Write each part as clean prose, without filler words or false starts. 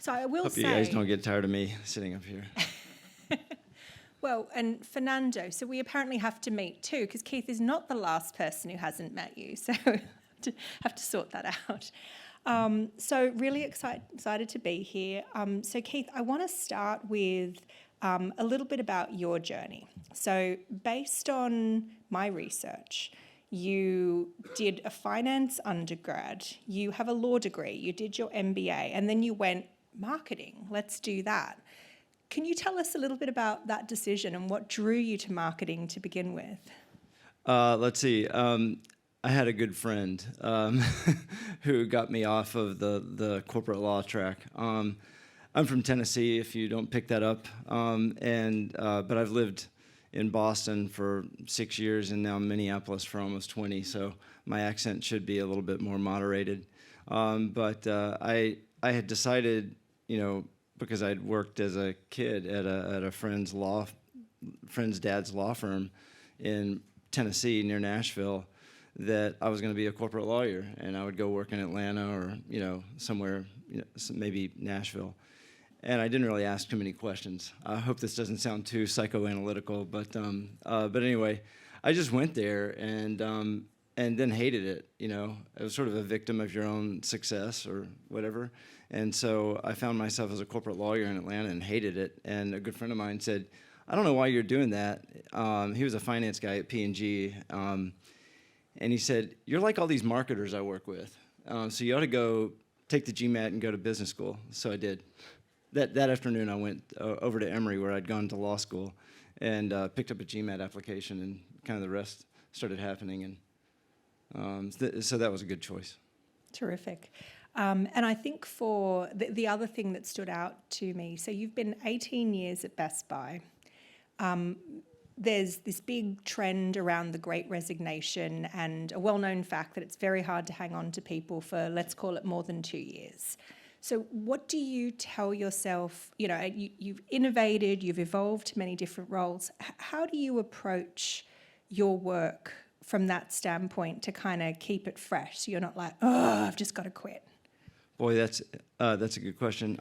So I will Hope say... you guys don't get tired of me sitting up here. Well, and Fernando, so we apparently have to meet too, because Keith is not the last person who hasn't met you, so have to sort that out. So really excited to be here. So Keith, I want to start with a little bit about your journey. So based on my research, you did a finance undergrad, you have a law degree, you did your MBA, and then you went marketing, let's do that. Can you tell us a little bit about that decision and what drew you to marketing to begin with? Let's see. I had a good friend who got me off of the corporate law track. I'm from Tennessee, if you don't pick that up, but I've lived in Boston for 6 years and now Minneapolis for almost 20, so my accent should be a little bit more moderated. But I had decided, because I'd worked as a kid at a friend's dad's law firm in Tennessee near Nashville, that I was going to be a corporate lawyer, and I would go work in Atlanta or somewhere, maybe Nashville. And I didn't really ask too many questions. I hope this doesn't sound too psychoanalytical, but anyway, I just went there and then hated it. I was sort of a victim of your own success or whatever. And so I found myself as a corporate lawyer in Atlanta and hated it. And a good friend of mine said, "I don't know why you're doing that." He was a finance guy at P&G. And he said, "You're like all these marketers I work with. So you ought to go take the GMAT and go to business school." So I did. That afternoon, I went over to Emory, where I'd gone to law school, and picked up a GMAT application, and kind of the rest started happening. And so that was a good choice. Terrific. And I think for the other thing that stood out to me, so you've been 18 years at Best Buy. There's this big trend around the Great Resignation and a well-known fact that it's very hard to hang on to people for, let's call it, more than 2 years. So what do you tell yourself? You've innovated, you've evolved to many different roles. How do you approach your work from that standpoint to kind of keep it fresh so you're not like, oh, I've just got to quit? Boy, that's a good question.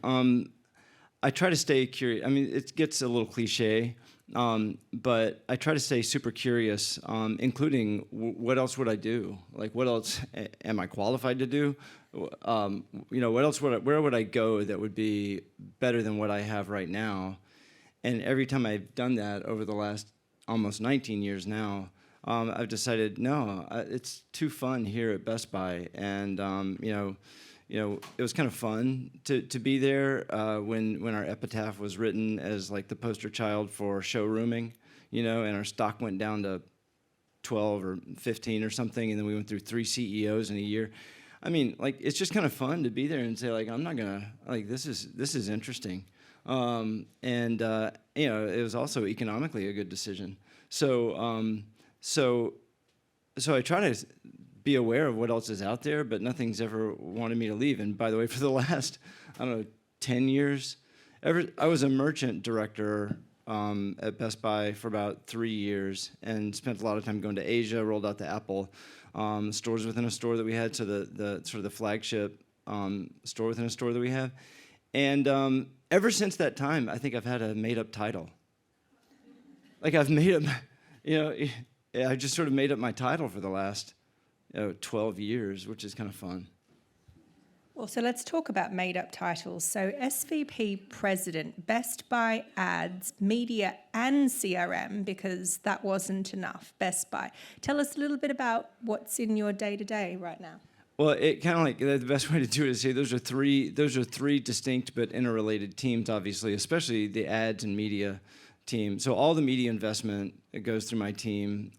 I try to stay curious. I mean, it gets a little cliche, but I try to stay super curious, including what else would I do? Like, what else am I qualified to do? What else where would I go that would be better than what I have right now? And every time I've done that over the last almost 19 years now, I've decided, no, it's too fun here at Best Buy. And, it was kind of fun to be there when our epitaph was written as like the poster child for showrooming, and our stock went down to 12 or 15 or something, and then we went through 3 CEOs in a year. I mean, like, it's just kind of fun to be there and say, like, I'm not gonna, like, this is interesting. It was also economically a good decision. So I try to be aware of what else is out there, but nothing's ever wanted me to leave. And by the way, for the last, 10 years, I was a merchant director at Best Buy for about 3 years and spent a lot of time going to Asia, rolled out the Apple stores within a store that we had, so the sort of the flagship store within a store that we have. And ever since that time, I think I've had a made-up title. Like, I've made up, I just sort of made up my title for the last 12 years, which is kind of fun. Well, so let's talk about made-up titles. So SVP President, Best Buy Ads, Media and CRM, because that wasn't enough, Best Buy. Tell us a little bit about what's in your day-to-day right now. Well, it kind of like the best way to do it is say those are three distinct but interrelated teams, obviously, especially the ads and media team. So all the media investment, it goes through my team.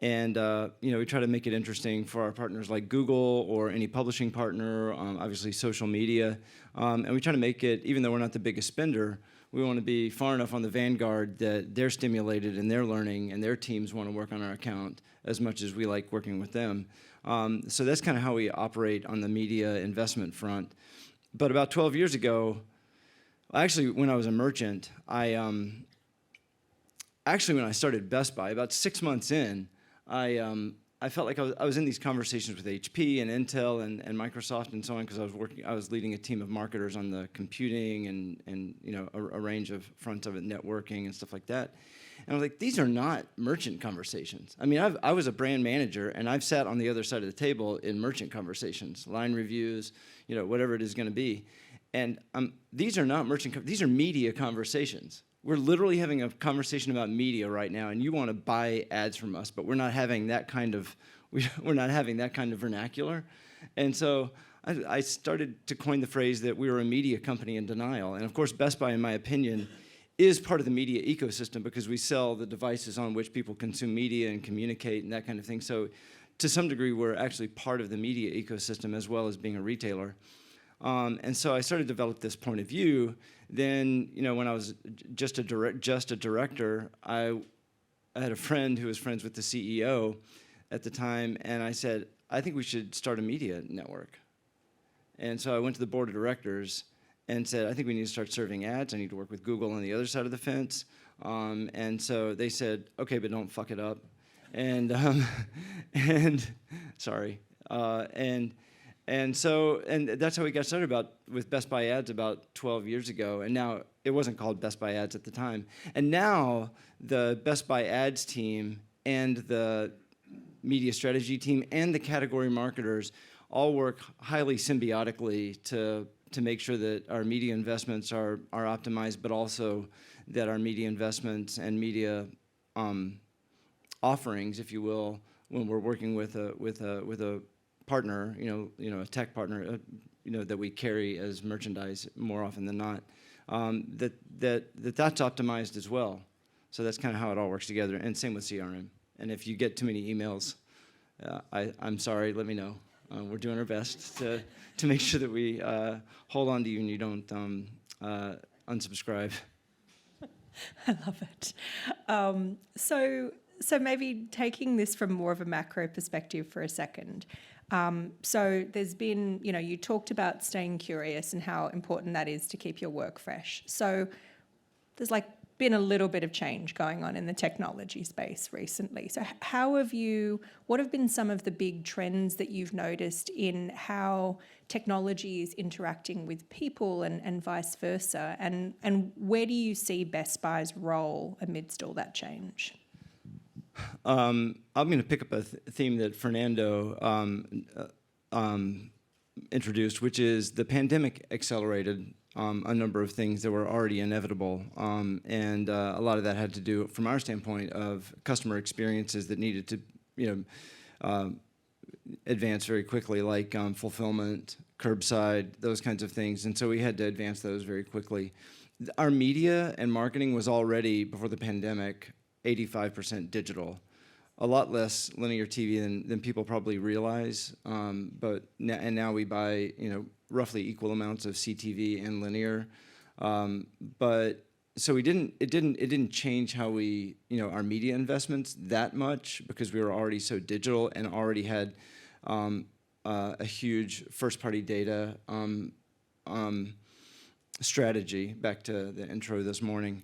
We try to make it interesting for our partners like Google or any publishing partner, obviously social media. And we try to make it, even though we're not the biggest spender, we want to be far enough on the vanguard that they're stimulated and they're learning and their teams want to work on our account as much as we like working with them. So that's kind of how we operate on the media investment front. But about 12 years ago, actually when I was a merchant, when I started Best Buy, about 6 months in, I I felt like I was in these conversations with HP and Intel and Microsoft and so on, because I was leading a team of marketers on the computing and you know, a range of fronts of it, networking and stuff like that. And I was like, these are not merchant conversations. I mean, I was a brand manager, and I've sat on the other side of the table in merchant conversations, line reviews, you know, whatever it is going to be. And these are not these are media conversations. We're literally having a conversation about media right now, and you want to buy ads from us, but we're not having that kind of vernacular. And so I started to coin the phrase that we were a media company in denial. And of course, Best Buy, in my opinion, is part of the media ecosystem, because we sell the devices on which people consume media and communicate and that kind of thing. So to some degree, we're actually part of the media ecosystem as well as being a retailer. And so I started to develop this point of view. Then, you know, when I was just a director, I had a friend who was friends with the CEO at the time, and I said, I think we should start a media network. And so I went to the board of directors and said, I think we need to start serving ads. I need to work with Google on the other side of the fence. And so they said, okay, but don't fuck it up. And sorry. And that's how we got started with Best Buy Ads about 12 years ago. And now it wasn't called Best Buy Ads at the time. And now the Best Buy Ads team and the media strategy team and the category marketers all work highly symbiotically to make sure that our media investments are optimized, but also that our media investments and media offerings, if you will, when we're working with a partner, you know, a tech partner, you know, that we carry as merchandise more often than not, that's optimized as well. So that's kind of how it all works together, and same with CRM. And if you get too many emails, I'm sorry, let me know. We're doing our best to make sure that we hold on to you and you don't unsubscribe. I love it. So maybe taking this from more of a macro perspective for a second. So there's been, you know, you talked about staying curious and how important that is to keep your work fresh. So there's been a little bit of change going on in the technology space recently. So what have been some of the big trends that you've noticed in how technology is interacting with people and vice versa? And where do you see Best Buy's role amidst all that change? I'm going to pick up a theme that Fernando introduced, which is the pandemic accelerated a number of things that were already inevitable, and a lot of that had to do, from our standpoint, of customer experiences that needed to, you know, advance very quickly, like fulfillment, curbside, those kinds of things. And so we had to advance those very quickly. Our media and marketing was already, before the pandemic, 85% digital. A lot less linear TV than people probably realize, but now we buy, you know, roughly equal amounts of CTV and linear, but so it didn't change how we, you know, our media investments that much, because we were already so digital and already had a huge first-party data strategy. Back to the intro this morning.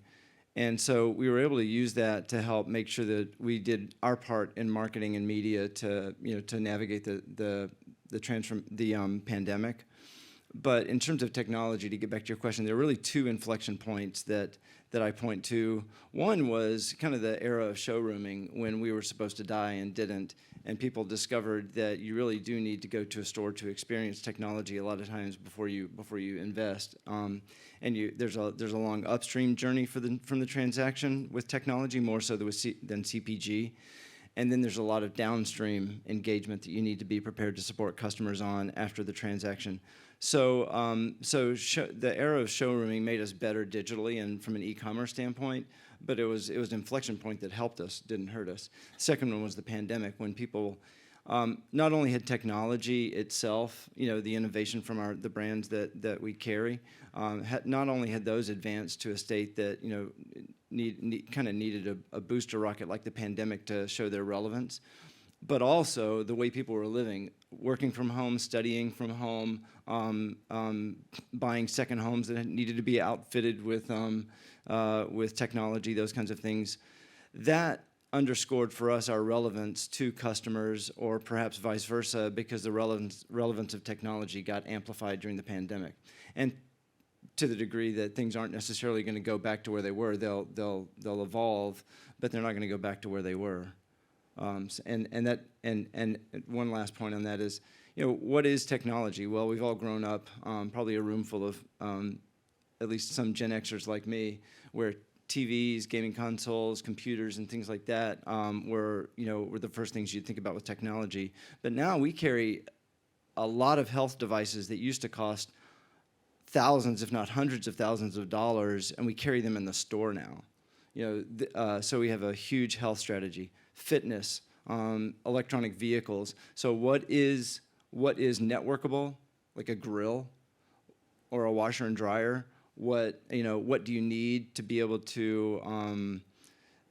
And so we were able to use that to help make sure that we did our part in marketing and media to, you know, to navigate the pandemic. But in terms of technology, to get back to your question, there are really two inflection points that I point to. One was kind of the era of showrooming, when we were supposed to die and didn't, and people discovered that you really do need to go to a store to experience technology a lot of times before you invest. And there's a long upstream journey from the transaction with technology, more so than CPG. And then there's a lot of downstream engagement that you need to be prepared to support customers on after the transaction. So the era of showrooming made us better digitally and from an e-commerce standpoint, but it was an inflection point that helped us, didn't hurt us. The second one was the pandemic, when people not only had technology itself, you know, the innovation from the brands that we carry, not only had those advanced to a state that, you know, needed a booster rocket like the pandemic to show their relevance, but also the way people were living, working from home, studying from home, buying second homes that needed to be outfitted with technology, those kinds of things. That underscored for us our relevance to customers, or perhaps vice versa, because the relevance of technology got amplified during the pandemic. And to the degree that things aren't necessarily going to go back to where they were, they'll evolve, but they're not going to go back to where they were. And one last point on that is, what is technology? Well, we've all grown up, probably a room full of at least some Gen Xers like me, where TVs, gaming consoles, computers, and things like that were the first things you'd think about with technology. But now we carry a lot of health devices that used to cost thousands, if not hundreds of thousands of dollars, and we carry them in the store now. So we have a huge health strategy, fitness, electronic vehicles. So what is networkable, like a grill or a washer and dryer? What do you need to be able to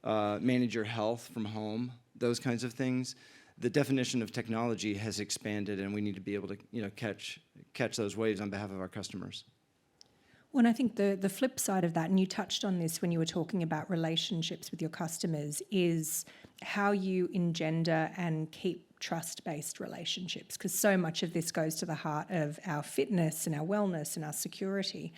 manage your health from home? Those kinds of things. The definition of technology has expanded, and we need to be able to catch those waves on behalf of our customers. Well, and I think the flip side of that, and you touched on this when you were talking about relationships with your customers, is how you engender and keep trust-based relationships, because so much of this goes to the heart of our fitness and our wellness and our security.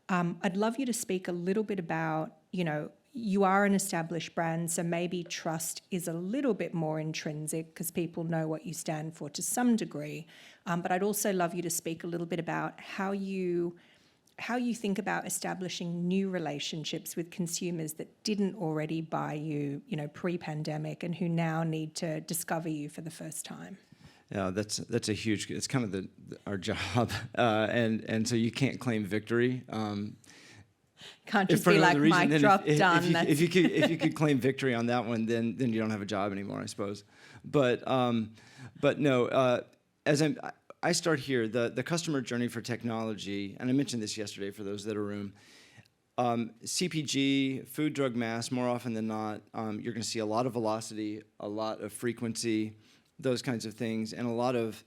I'd love you to speak a little bit about, you are an established brand, so maybe trust is a little bit more intrinsic because people know what you stand for to some degree. But I'd also love you to speak a little bit about how you think about establishing new relationships with consumers that didn't already buy you, pre-pandemic, and who now need to discover you for the first time. Yeah, that's a huge. It's kind of our job, and so you can't claim victory. Can't just be like mic drop, done. If you could claim victory on that one, then you don't have a job anymore, I suppose. But no, as I start here, the customer journey for technology, and I mentioned this yesterday for those that are room. CPG, food, drug, mass. More often than not, you're going to see a lot of velocity, a lot of frequency, those kinds of things, and a lot of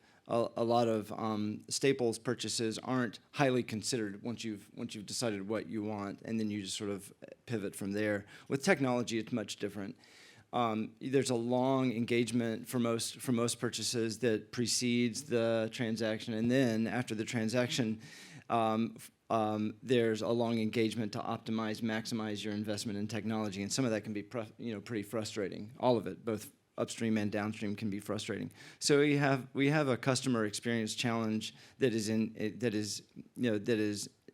staples purchases aren't highly considered once you've decided what you want, and then you just sort of pivot from there. With technology, it's much different. There's a long engagement for most purchases that precedes the transaction, and then after the transaction, there's a long engagement to maximize your investment in technology, and some of that can be pretty frustrating. All of it, both upstream and downstream, can be frustrating. So we have a customer experience challenge that is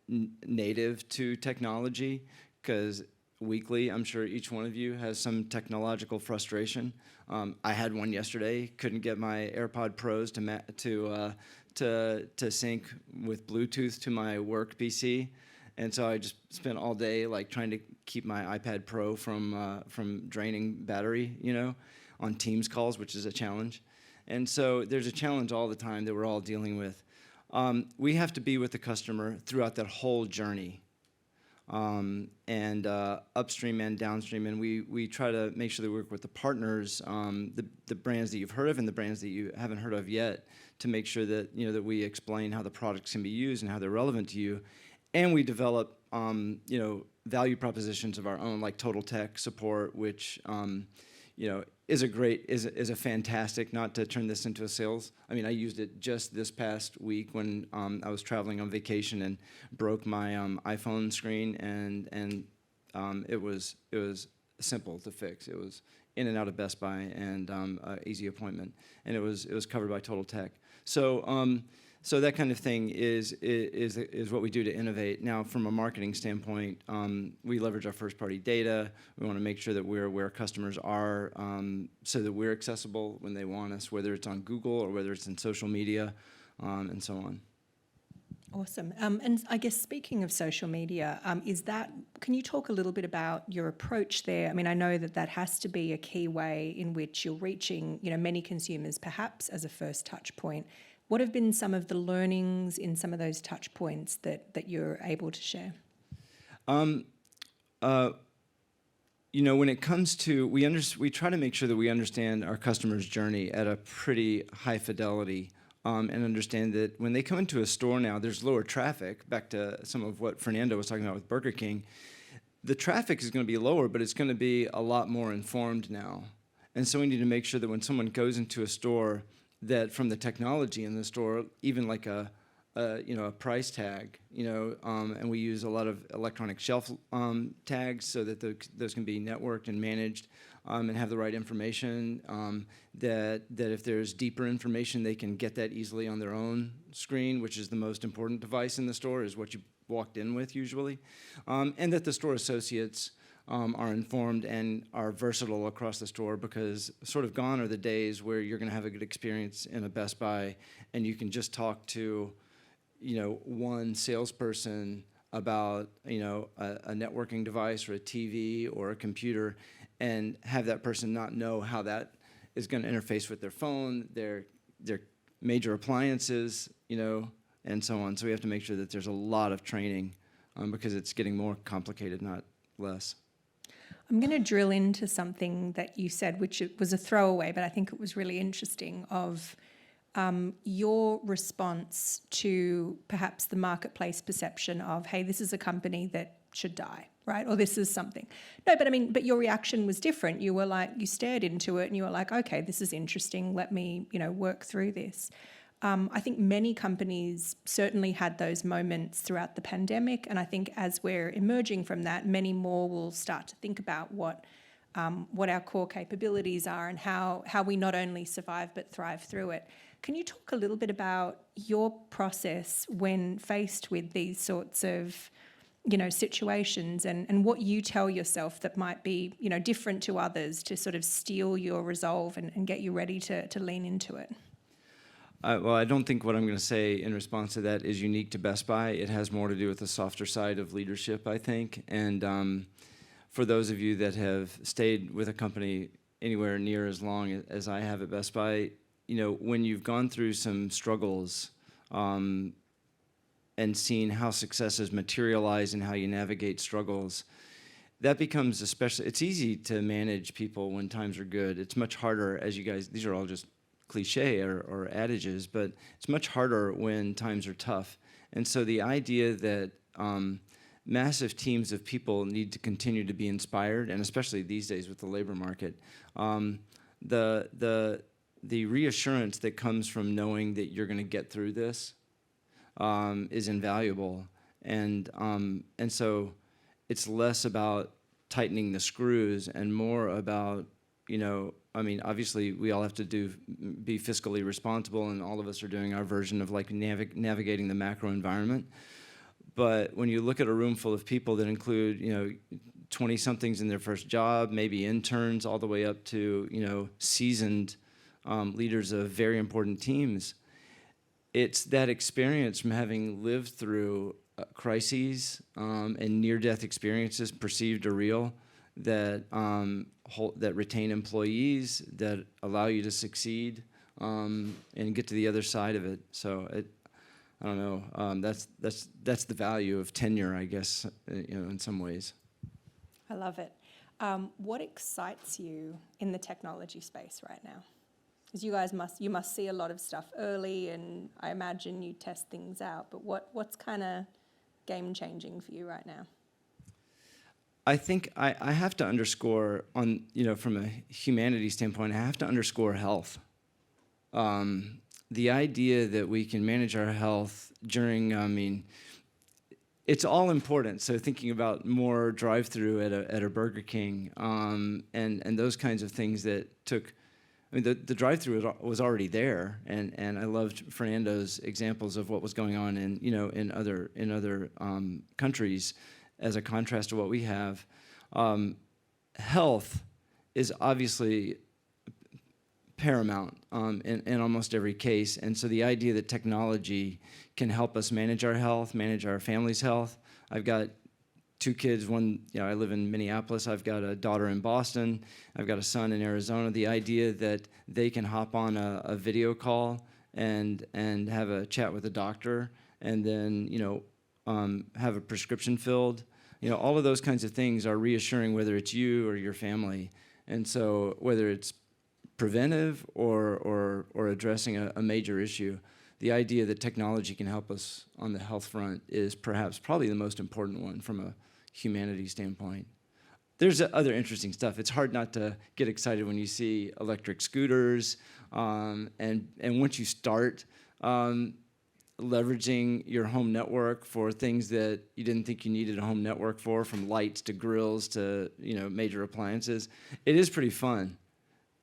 native to technology, because weekly, I'm sure each one of you has some technological frustration. I had one yesterday. Couldn't get my AirPod Pros to sync with Bluetooth to my work PC, and so I just spent all day trying to keep my iPad Pro from draining battery, on Teams calls, which is a challenge. And so there's a challenge all the time that we're all dealing with. We have to be with the customer throughout that whole journey, and upstream and downstream. And we try to make sure that we work with the partners, the brands that you've heard of and the brands that you haven't heard of yet, to make sure that that we explain how the products can be used and how they're relevant to you. And we develop value propositions of our own, like Total Tech Support, which is a fantastic, not to turn this into a sales. I mean, I used it just this past week when I was traveling on vacation and broke my iPhone screen, and it was simple to fix. It was in and out of Best Buy, and easy appointment, and it was covered by Total Tech. So that kind of thing is what we do to innovate. Now, from a marketing standpoint, we leverage our first-party data. We want to make sure that we're where customers are, so that we're accessible when they want us, whether it's on Google or whether it's in social media, and so on. Awesome. And I guess speaking of social media, can you talk a little bit about your approach there? I mean, I know that has to be a key way in which you're reaching, many consumers, perhaps as a first touch point. What have been some of the learnings in some of those touch points that you're able to share? When it comes to, we try to make sure that we understand our customer's journey at a pretty high fidelity, and understand that when they come into a store now, there's lower traffic, back to some of what Fernando was talking about with Burger King. the traffic is going to be lower, but it's going to be a lot more informed now. And so we need to make sure that when someone goes into a store, that from the technology in the store, even like a price tag, and we use a lot of electronic shelf tags so that those can be networked and managed, and have the right information. That if there's deeper information, they can get that easily on their own screen, which is the most important device in the store, is what you walked in with usually, and that the store associates are informed and are versatile across the store, because sort of gone are the days where you're going to have a good experience in a Best Buy and you can just talk to one salesperson about a networking device or a TV or a computer, and have that person not know how that is going to interface with their phone, their major appliances, and so on. So we have to make sure that there's a lot of training, because it's getting more complicated, not less. I'm going to drill into something that you said, which was a throwaway, but I think it was really interesting, of your response to perhaps the marketplace perception of, hey, this is a company that should die, right? Or this is something. No, but your reaction was different. You were like, you stared into it and you were like, okay, this is interesting. Let me, work through this. I think many companies certainly had those moments throughout the pandemic, and I think as we're emerging from that, many more will start to think about what our core capabilities are and how we not only survive but thrive through it. Can you talk a little bit about your process when faced with these sorts of situations, and what you tell yourself that might be different to others to sort of steel your resolve and get you ready to lean into it? Well, I don't think what I'm going to say in response to that is unique to Best Buy. It has more to do with the softer side of leadership, I think. And for those of you that have stayed with a company anywhere near as long as I have at Best Buy, when you've gone through some struggles and seen how successes materialize and how you navigate struggles, that becomes it's easy to manage people when times are good. It's much harder, as you guys, these are all just cliche or adages, but it's much harder when times are tough. And so the idea that massive teams of people need to continue to be inspired, and especially these days with the labor market, the reassurance that comes from knowing that you're going to get through this is invaluable. And so it's less about tightening the screws and more about, obviously we all have to be fiscally responsible, and all of us are doing our version of like navigating the macro environment. But when you look at a room full of people that include, 20-somethings in their first job, maybe interns, all the way up to, seasoned leaders of very important teams, it's that experience from having lived through crises and near-death experiences, perceived or real, that retain employees, that allow you to succeed and get to the other side of it. So I don't know. That's the value of tenure, I guess, in some ways. I love it. What excites you in the technology space right now? Because you must see a lot of stuff early, and I imagine you test things out. But what's kind of game changing for you right now? I think I have to underscore from a humanity standpoint, I have to underscore health. The idea that we can manage our health during, it's all important. So thinking about more drive-through at a Burger King and those kinds of things that took. The drive-through was already there, and I loved Fernando's examples of what was going on in other countries as a contrast to what we have. Health is obviously paramount in almost every case, and so the idea that technology can help us manage our health, manage our family's health. I've got 2 kids. One, I live in Minneapolis. I've got a daughter in Boston. I've got a son in Arizona. The idea that they can hop on a video call and have a chat with a doctor, and then have a prescription filled. All of those kinds of things are reassuring, whether it's you or your family. And so whether it's preventive or addressing a major issue, the idea that technology can help us on the health front is probably the most important one from a humanity standpoint. There's other interesting stuff. It's hard not to get excited when you see electric scooters, and once you start leveraging your home network for things that you didn't think you needed a home network for, from lights to grills to major appliances, it is pretty fun.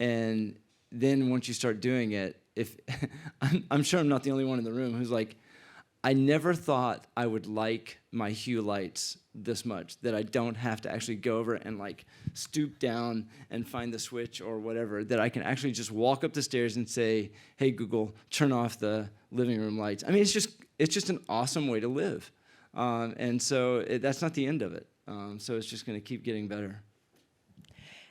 And then once you start doing it, if I'm sure I'm not the only one in the room who's like, I never thought I would like my Hue lights this much, that I don't have to actually go over and like stoop down and find the switch or whatever, that I can actually just walk up the stairs and say, hey, Google, turn off the living room lights. I mean, it's just an awesome way to live. And so that's not the end of it. So it's just going to keep getting better.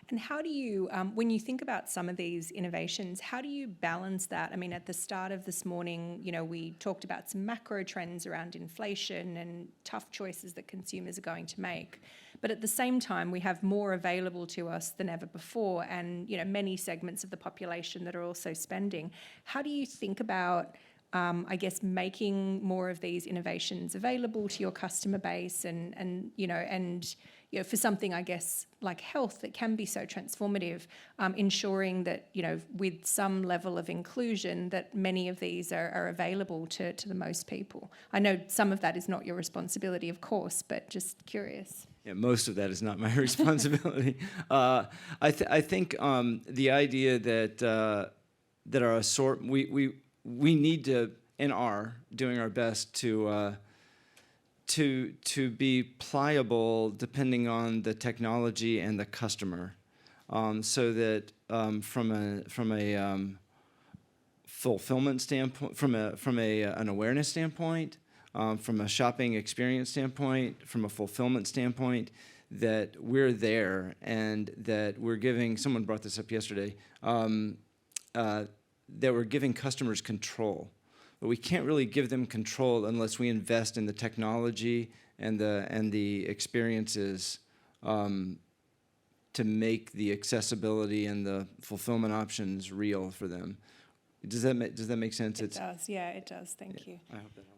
And how do you, when you think about some of these innovations, how do you balance that? I mean, at the start of this morning, we talked about some macro trends around inflation and tough choices that consumers are going to make. But at the same time, we have more available to us than ever before, and many segments of the population that are also spending. How do you think about making more of these innovations available to your customer base, and for something, I guess, like health that can be so transformative, ensuring that, with some level of inclusion, that many of these are available to the most people? I know some of that is not your responsibility, of course, but just curious. Yeah, most of that is not my responsibility. I think the idea that our we need to and are doing our best to be pliable depending on the technology and the customer, so that from a fulfillment standpoint, from an awareness standpoint, from a shopping experience standpoint, from a fulfillment standpoint, that we're there and that we're giving. Someone brought this up yesterday. That we're giving customers control. But we can't really give them control unless we invest in the technology and the experiences to make the accessibility and the fulfillment options real for them. Does that make sense? It does. Yeah, it does. Thank you. I hope that helps.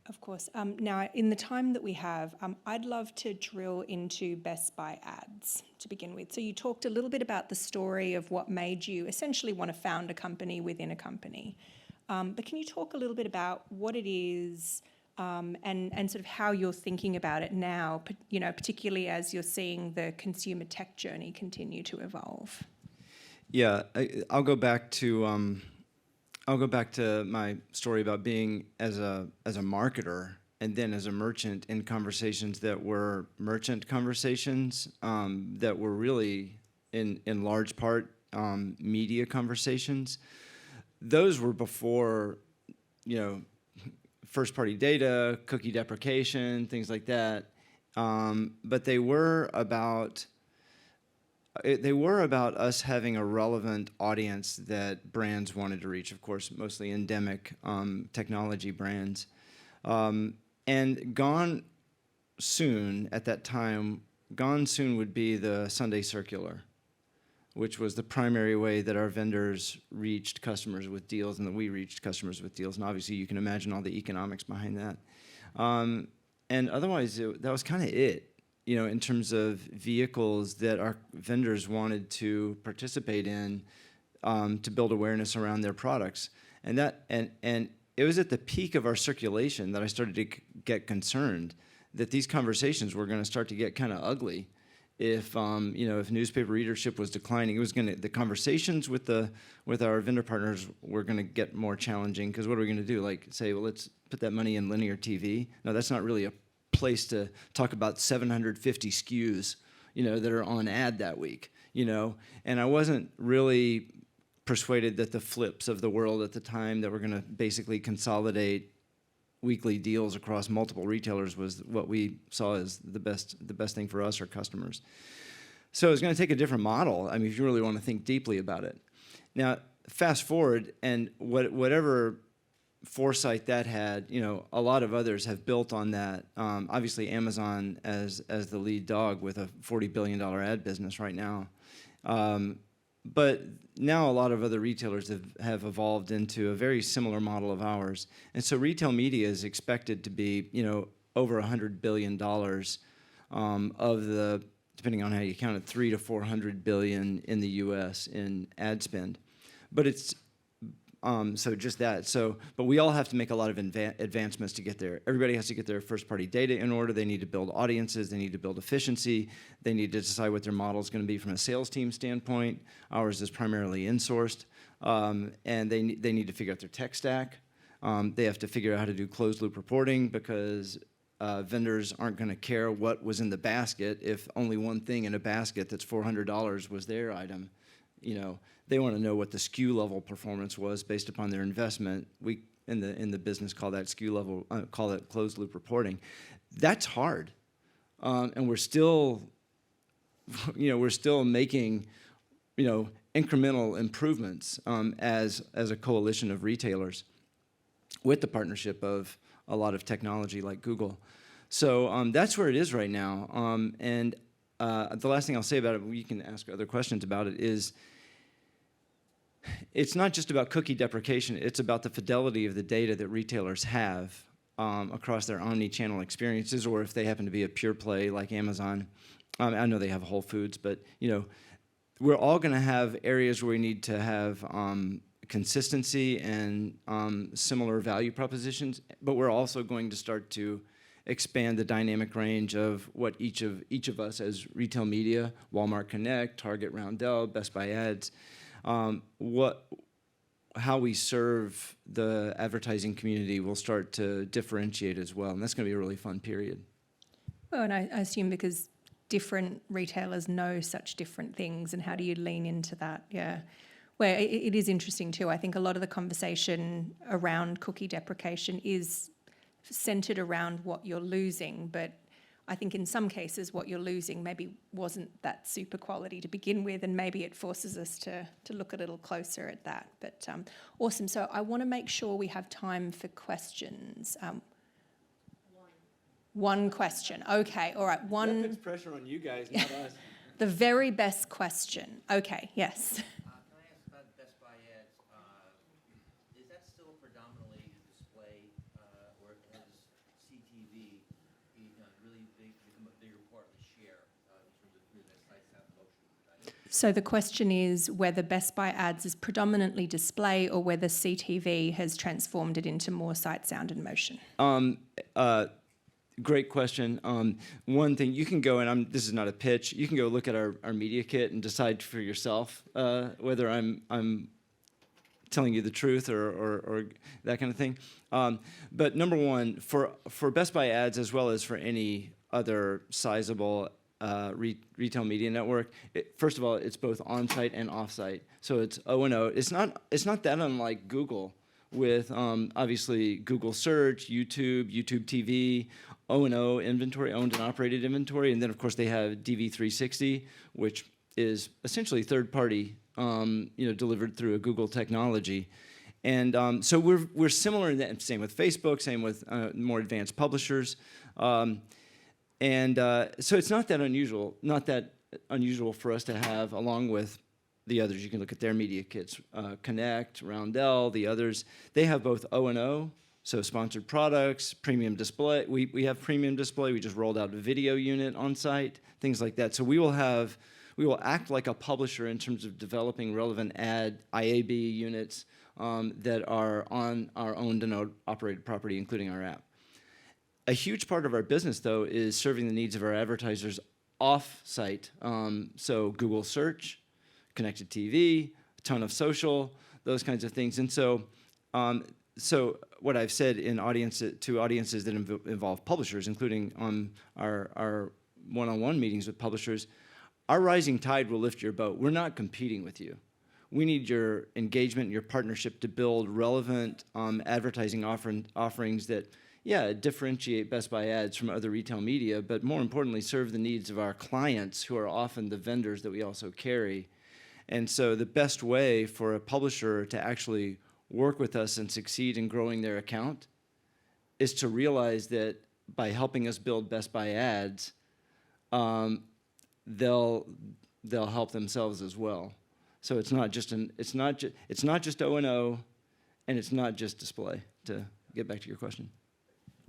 Of course. Now, in the time that we have, I'd love to drill into Best Buy ads to begin with. So you talked a little bit about the story of what made you essentially want to found a company within a company. But can you talk a little bit about what it is, and sort of how you're thinking about it now, particularly as you're seeing the consumer tech journey continue to evolve? Yeah, I'll go back to my story about being as a marketer and then as a merchant in conversations that were merchant conversations, that were really in large part media conversations. Those were before, first-party data, cookie deprecation, things like that. But they were about us having a relevant audience that brands wanted to reach. Of course, mostly endemic technology brands. And gone soon at that time. Gone soon would be the Sunday Circular, which was the primary way that our vendors reached customers with deals and that we reached customers with deals. And obviously you can imagine all the economics behind that. And otherwise, that was kind of it, in terms of vehicles that our vendors wanted to participate in to build awareness around their products. And it was at the peak of our circulation that I started to get concerned that these conversations were going to start to get kind of ugly. If newspaper readership was declining, the conversations with our vendor partners were gonna get more challenging, because what are we gonna do? Like say, well, let's put that money in linear TV? No, that's not really a place to talk about 750 SKUs, that are on ad that week, And I wasn't really persuaded that the Flips of the world at the time that were gonna basically consolidate weekly deals across multiple retailers was what we saw as the best thing for us or customers. So it's going to take a different model. I mean, if you really want to think deeply about it. Now, fast forward, and whatever foresight that had, a lot of others have built on that. Obviously, Amazon as the lead dog with a $40 billion ad business right now. But now a lot of other retailers have evolved into a very similar model of ours. And so retail media is expected to be, over $100 billion of the, depending on how you count it, 300 to 400 billion in the U.S. in ad spend. But it's so just that. So, but we all have to make a lot of advancements to get there. Everybody has to get their first-party data in order. They need to build audiences. They need to build efficiency. They need to decide what their model is going to be from a sales team standpoint. Ours is primarily insourced, and they need to figure out their tech stack. They have to figure out how to do closed-loop reporting because vendors aren't going to care what was in the basket if only one thing in a basket that's $400 was their item. They want to know what the SKU level performance was based upon their investment. We in the business call that SKU level, call it closed loop reporting. That's hard, and we're still making incremental improvements as a coalition of retailers with the partnership of a lot of technology like Google. So that's where it is right now. And the last thing I'll say about it, you can ask other questions about it, is it's not just about cookie deprecation, it's about the fidelity of the data that retailers have across their omni-channel experiences, or if they happen to be a pure play like Amazon. I know they have Whole Foods, but we're all going to have areas where we need to have consistency and similar value propositions, but we're also going to start to expand the dynamic range of what each of us as retail media, Walmart Connect, Target, Roundel, Best Buy Ads, how we serve the advertising community will start to differentiate as well, and that's going to be a really fun period. Well, and I assume because different retailers know such different things, and how do you lean into that? Yeah. Well, it is interesting too. I think a lot of the conversation around cookie deprecation is centered around what you're losing, but I think in some cases what you're losing maybe wasn't that super quality to begin with, and maybe it forces us to look a little closer at that. But awesome. So I want to make sure we have time for questions. One question. Okay. All right. That puts pressure on you guys, not us. The very best question. Okay. Yes. So the question is whether Best Buy Ads is predominantly display or whether CTV has transformed it into more sight, sound, and motion. Great question. One thing you can go, and this is not a pitch, you can go look at our media kit and decide for yourself whether I'm telling you the truth or that kind of thing. But number one, for Best Buy Ads as well as for any other sizable retail media network, first of all, it's both on-site and off-site. So it's O&O. It's not that unlike Google with obviously Google Search, YouTube TV, O&O inventory, owned and operated inventory, and then of course they have DV360, which is essentially third-party, delivered through a Google technology. And so we're similar in that. Same with Facebook. Same with more advanced publishers. And so it's not that unusual for us to have, along with the others. You can look at their media kits, Connect, Roundel, the others. They have both O&O, so sponsored products, premium display. We have premium display. We just rolled out a video unit on site, things like that. So we will act like a publisher in terms of developing relevant ad IAB units that are on our owned and operated property, including our app. A huge part of our business, though, is serving the needs of our advertisers off-site. So Google Search, connected TV, a ton of social, those kinds of things. And so what I've said to audiences that involve publishers, including on our one-on-one meetings with publishers, our rising tide will lift your boat. We're not competing with you. We need your engagement and your partnership to build relevant advertising offerings that differentiate Best Buy Ads from other retail media, but more importantly, serve the needs of our clients, who are often the vendors that we also carry. And so the best way for a publisher to actually work with us and succeed in growing their account is to realize that by helping us build Best Buy Ads, they'll help themselves as well. So it's not just O&O, and it's not just display. To get back to your question.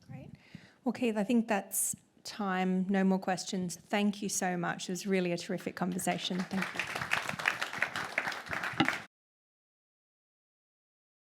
Great. Well, Keith, I think that's time. No more questions. Thank you so much. It was really a terrific conversation. Thank you.